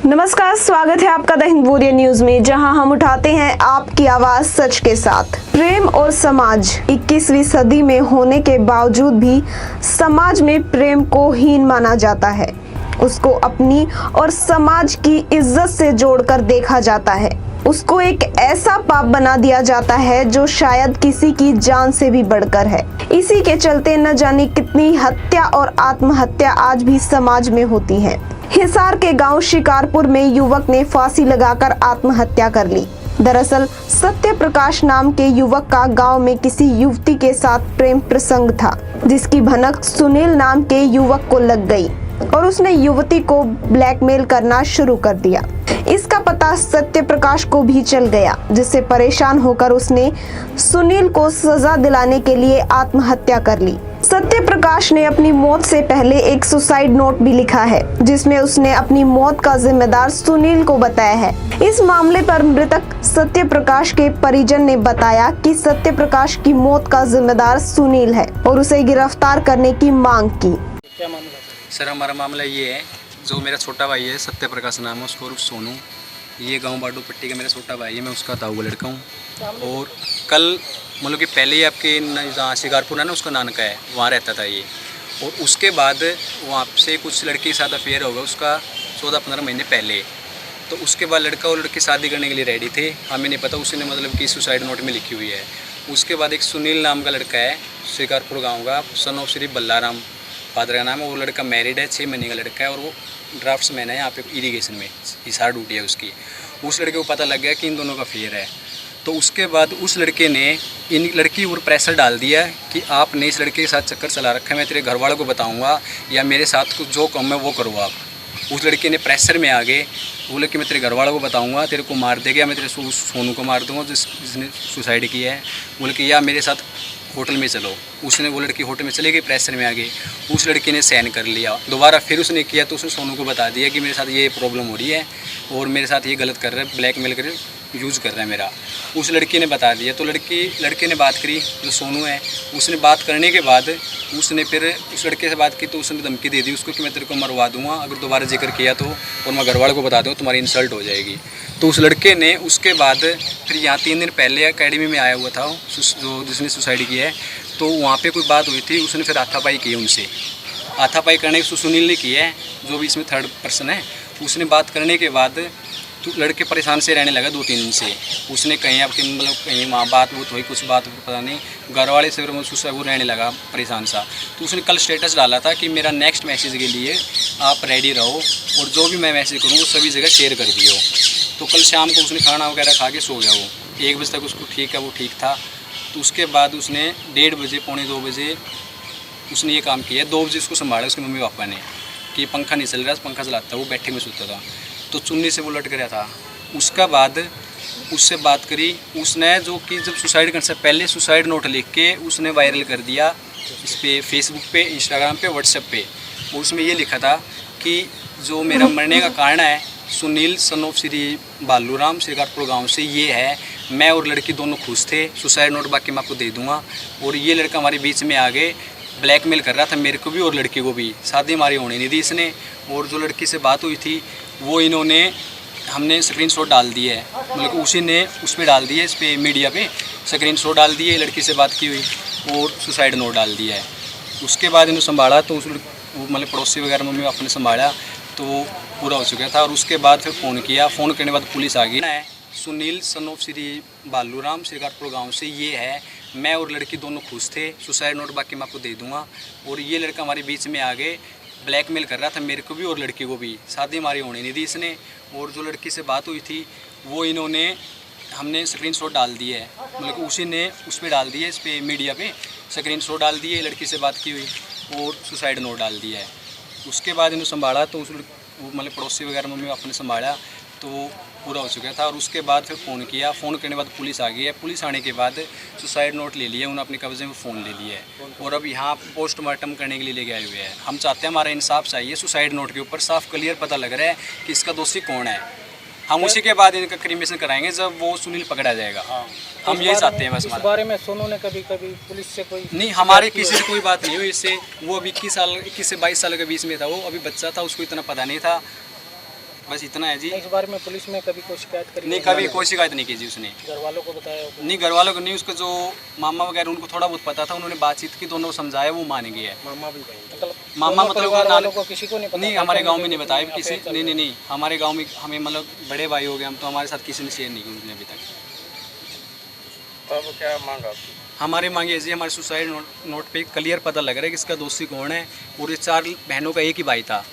नमस्कार, स्वागत है आपका द हिंदुस्तान न्यूज में, जहां हम उठाते हैं आपकी आवाज सच के साथ। प्रेम और समाज 21वीं सदी में होने के बावजूद भी समाज में प्रेम को हीन माना जाता है। उसको अपनी और समाज की इज्जत से जोड़कर देखा जाता है। उसको एक ऐसा पाप बना दिया जाता है जो शायद किसी की जान से भी बढ़कर है। इसी के चलते न जाने कितनी हत्या और आत्महत्या आज भी समाज में होती है। हिसार के गांव शिकारपुर में युवक ने फांसी लगाकर आत्महत्या कर ली। दरअसल सत्य प्रकाश नाम के युवक का गांव में किसी युवती के साथ प्रेम प्रसंग था, जिसकी भनक सुनील नाम के युवक को लग गई और उसने युवती को ब्लैकमेल करना शुरू कर दिया। इसका पता सत्य प्रकाश को भी चल गया, जिससे परेशान होकर उसने सुनील को सजा दिलाने के लिए आत्महत्या कर ली। सत्य प्रकाश ने अपनी मौत से पहले एक सुसाइड नोट भी लिखा है, जिसमें उसने अपनी मौत का जिम्मेदार सुनील को बताया है। इस मामले पर मृतक सत्य प्रकाश के परिजन ने बताया कि सत्य प्रकाश की मौत का जिम्मेदार सुनील है और उसे गिरफ्तार करने की मांग की। क्या मामला सर? हमारा मामला ये है, जो मेरा छोटा भाई है सत्य प्रकाश नाम है, उसको उर्फ सोनू, ये गांव बाडू पट्टी का मेरा छोटा भाई है, मैं उसका ताऊ लड़का हूँ। और कल मतलब कि पहले ही आपके जहाँ शिकारपुर है ना, उसका नानका है, वहाँ रहता था ये। और उसके बाद वहाँ से कुछ लड़के के साथ अफेयर होगा उसका 14-15 महीने पहले। तो उसके बाद लड़का और लड़की शादी करने के लिए रेडी थे, हमें नहीं पता उसने मतलब कि सुसाइड नोट में लिखी हुई है। उसके बाद एक सुनील नाम का लड़का है, शिकारपुर गाँव का, सन ऑफ श्री बल्लाराम फादर का नाम है। वो लड़का मैरिड है, 6 महीने का लड़का है और वो ड्राफ्ट्समैन है यहाँ पे इरीगेशन में, हिसार ड्यूटी है उसकी। उस लड़के को पता लग गया कि इन दोनों का अफेयर है। तो उसके बाद उस लड़के ने इन लड़की पर प्रेशर डाल दिया कि आपने इस लड़के के साथ चक्कर चला रखा है, मैं तेरे घर वालों को बताऊंगा या मेरे साथ कुछ जो कम है वो करो आप। उस लड़के ने प्रेशर में आगे बोले कि मैं तेरे घर वालों को बताऊंगा, तेरे को मार देगा, मैं तेरे सोनू को मार दूंगा जिसने सुसाइड किया है। बोले कि या मेरे साथ होटल में चलो। उसने वो लड़की होटल में चली गई, प्रेशर में आ गई। उस लड़की ने साइन कर लिया। दोबारा फिर उसने किया तो उसने सोनू को बता दिया कि मेरे साथ ये प्रॉब्लम हो रही है और मेरे साथ ये गलत कर रहा है, ब्लैकमेल कर यूज़ कर रहा है मेरा। उस लड़की ने बता दिया। तो लड़के ने बात करी, जो सोनू है, उसने बात करने के बाद उसने फिर उस लड़के से बात की तो उसने धमकी दे दी उसको कि मैं तेरे को मरवा दूंगा अगर दोबारा जिक्र किया तो, और मैं घर वालों को बता दूँ तुम्हारी इंसल्ट हो जाएगी। तो उस लड़के ने उसके बाद फिर यहाँ 3 दिन पहले अकेडमी में आया हुआ था जो जिसने सुसाइड किया है, तो वहाँ पे कोई बात हुई थी, उसने फिर हाथापाई की उनसे। हाथापाई करने की सुनील ने की है, जो भी इसमें थर्ड पर्सन है। उसने बात करने के बाद तो लड़के परेशान से रहने लगा 2-3 दिन से। उसने कहीं आपके मतलब कहीं वहाँ बात वो हुई, कुछ बात पता नहीं, घर वाले से उससे वो रहने लगा परेशान सा। तो उसने कल स्टेटस डाला था कि मेरा नेक्स्ट मैसेज के लिए आप रेडी रहो और जो भी मैं मैसेज करूँ वो सभी जगह शेयर कर दियो। तो कल शाम को उसने खाना वगैरह खा के सो गया। वो 1 बजे तक उसको ठीक है, वो ठीक था। तो उसके बाद उसने 1:30 बजे, पौने 2 बजे उसने ये काम किया। 2 बजे उसको संभाला उसके मम्मी पापा ने कि पंखा नहीं चल रहा, पंखा चलाता, वो बैठे में सोता था। तो चुन्नी से वो लटक गया था। उसका बाद उससे बात करी उसने, जो कि जब सुसाइड करने से पहले सुसाइड नोट लिख के उसने वायरल कर दिया इस पर, फेसबुक पे, इंस्टाग्राम पे, व्हाट्सएप पे। उसमें ये लिखा था कि जो मेरा मरने का कारण है सुनील सन ऑफ श्री बालूराम शिकारपुर गांव से ये है, मैं और लड़की दोनों खुश थे, सुसाइड नोट बाकी मैं आपको दे दूंगा। और ये लड़का हमारे बीच में आगे ब्लैकमेल कर रहा था मेरे को भी और लड़की को भी, शादी हमारी होने नहीं दी इसने। और जो लड़की से बात हुई थी वो इन्होंने हमने स्क्रीनशॉट डाल दिए है, मतलब उसी ने उस पर डाल दिए, इस पर मीडिया पे स्क्रीनशॉट डाल दिए, लड़की से बात की हुई और सुसाइड नोट डाल दिया है। उसके बाद इन्होंने संभाला तो उस मतलब पड़ोसी वगैरह मम्मी पापा ने संभाला तो पूरा हो चुका था। और उसके बाद फिर फ़ोन किया, फ़ोन करने के बाद पुलिस आ गई है। सुनील सन ऑफ श्री बालूराम शिकारपुर गांव से ये है, मैं और लड़की दोनों खुश थे, सुसाइड नोट बाकी मैं आपको दे दूंगा। और ये लड़का हमारे बीच में आगे ब्लैकमेल कर रहा था मेरे को भी और लड़की को भी, शादी हमारी होने नहीं दी इसने। और जो लड़की से बात हुई थी वो इन्होंने हमने स्क्रीनशॉट डाल दिए है, मतलब उसी ने उस पर डाल दिया, इस पर मीडिया पे स्क्रीनशॉट डाल दिए, लड़की से बात की हुई और सुसाइड नोट डाल दिया है। उसके बाद इन्होंने संभाला तो उस मतलब पड़ोसी वगैरह मम्मी पापा ने संभाला तो पूरा हो चुका था। और उसके बाद फिर फ़ोन किया, फ़ोन करने के बाद पुलिस आ गई है। पुलिस आने के बाद सुसाइड नोट ले लिया, उन्होंने अपने कब्जे में फ़ोन ले लिया है और अब यहाँ पोस्टमार्टम करने के लिए लेके आए हुए हैं। हम चाहते हैं हमारा इंसाफ चाहिए, सुसाइड नोट के ऊपर साफ क्लियर पता लग रहा है कि इसका दोषी कौन है। हम उसी के बाद इनका क्रिमिनेशन कराएंगे जब वो सुनील पकड़ा जाएगा। हम यही चाहते हैं बस। इस बारे में सोनू ने कभी पुलिस से कोई नहीं, हमारे किसी से कोई बात नहीं हुई इससे। वो अभी 21 से 22 साल के बीच में था, वो अभी बच्चा था, उसको इतना पता नहीं था। बस इतना है जी। इस बारे में पुलिस में कभी कोई शिकायत करी? नहीं, कभी कोई शिकायत नहीं की जी उसने। घर वालों को बताया होगा? नहीं, घर वालों को नहीं, उसका जो मामा वगैरह उनको थोड़ा बहुत पता था, उन्होंने बातचीत की, दोनों को समझाया, वो मान गए। मामा भी मतलब मामा मतलब परिवार वालों को किसी को नहीं पता? नहीं, हमारे गांव में नहीं बताया किसी। नहीं, हमारे गांव में हमें मतलब बड़े भाई हो गए हम, तो हमारे साथ किसी ने शेयर नहीं किया उसने अभी तक। तब क्या मांगा? हमारी मांग ये जी, हमारे सुसाइड नोट पे क्लियर पता लग रहा है कि इसका दोषी कौन है। और ये 4 बहनों का एक ही भाई था,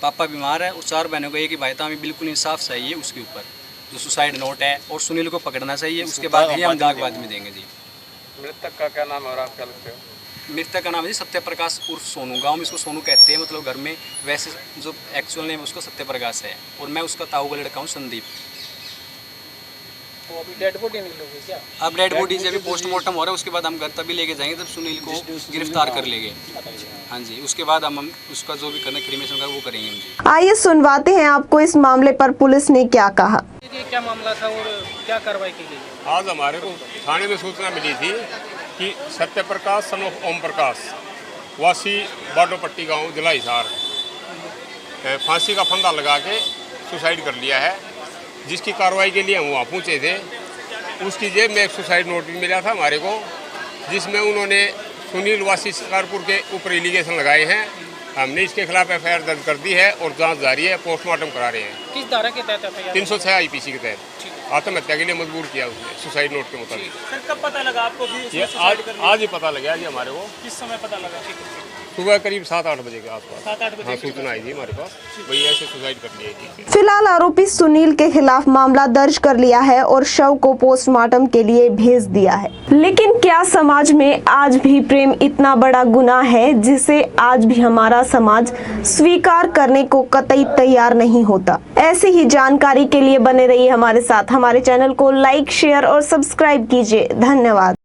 पापा बीमार है और 4 बहनों का एक ही भाई था। हमें बिल्कुल इंसाफ चाहिए उसके ऊपर, जो सुसाइड नोट है, और सुनील को पकड़ना चाहिए। उसके बाद ही हम दाग बाद में देंगे जी। मृतक का क्या नाम है और आप क्या लगते हो? मृतक का नाम है जी सत्य प्रकाश उर्फ सोनू। गांव में इसको सोनू कहते हैं, मतलब घर में। वैसे जो एक्चुअल नेम है उसका सत्य प्रकाश है, और मैं उसका ताऊ का लड़का हूँ संदीप। तो अभी डेड बॉडी निकलोगे क्या? अब डेड बॉडी से अभी पोस्टमार्टम हो रहा है, उसके बाद हम घर तभी लेके जाएंगे, तब सुनील को गिरफ्तार कर लेंगे। हाँ जी, उसके बाद हम उसका जो भी करना क्रिमेशन का वो करेंगे हम जी। आइए सुनवाते हैं आपको इस मामले पर पुलिस ने क्या कहा। ये क्या मामला था और क्या कार्रवाई की गई? आज हमारे को थाने में सूचना मिली थी कि सत्य प्रकाश सन ऑफ ओम प्रकाश वासी बाडोपट्टी गांव जिला हिसार फांसी का फंदा लगा के सुसाइड कर लिया है, जिसकी कार्रवाई के लिए हम वहाँ पहुँचे थे। उसकी जेब में एक सुसाइड नोट भी मिला था हमारे को, जिसमें उन्होंने सुनील वासी शिकारपुर के ऊपर एलिगेशन लगाए हैं। हमने इसके खिलाफ एफआईआर दर्ज कर दी है और जांच जारी है, पोस्टमार्टम करा रहे हैं। किस धारा के तहत एफआईआर? 306 आईपीसी के तहत आत्महत्या के लिए मजबूर किया उसने सुसाइड नोट के मुताबिक। सर कब पता लगा आपको कि ये आज ही पता लगा जी हमारे को। किस समय पता लगा? सुबह करीब 7-8 बजे के आसपास 7-8 बजे हाँ सूचना आई थी हमारे पास, भाई ऐसे सुसाइड कर लिया थी। फिलहाल आरोपी सुनील के खिलाफ मामला दर्ज कर लिया है और शव को पोस्टमार्टम के लिए भेज दिया है। लेकिन क्या समाज में आज भी प्रेम इतना बड़ा गुनाह है जिसे आज भी हमारा समाज स्वीकार करने को कतई तैयार नहीं होता? ऐसी ही जानकारी के लिए बने रहिए हमारे साथ। हमारे चैनल को लाइक, शेयर और सब्सक्राइब कीजिए। धन्यवाद।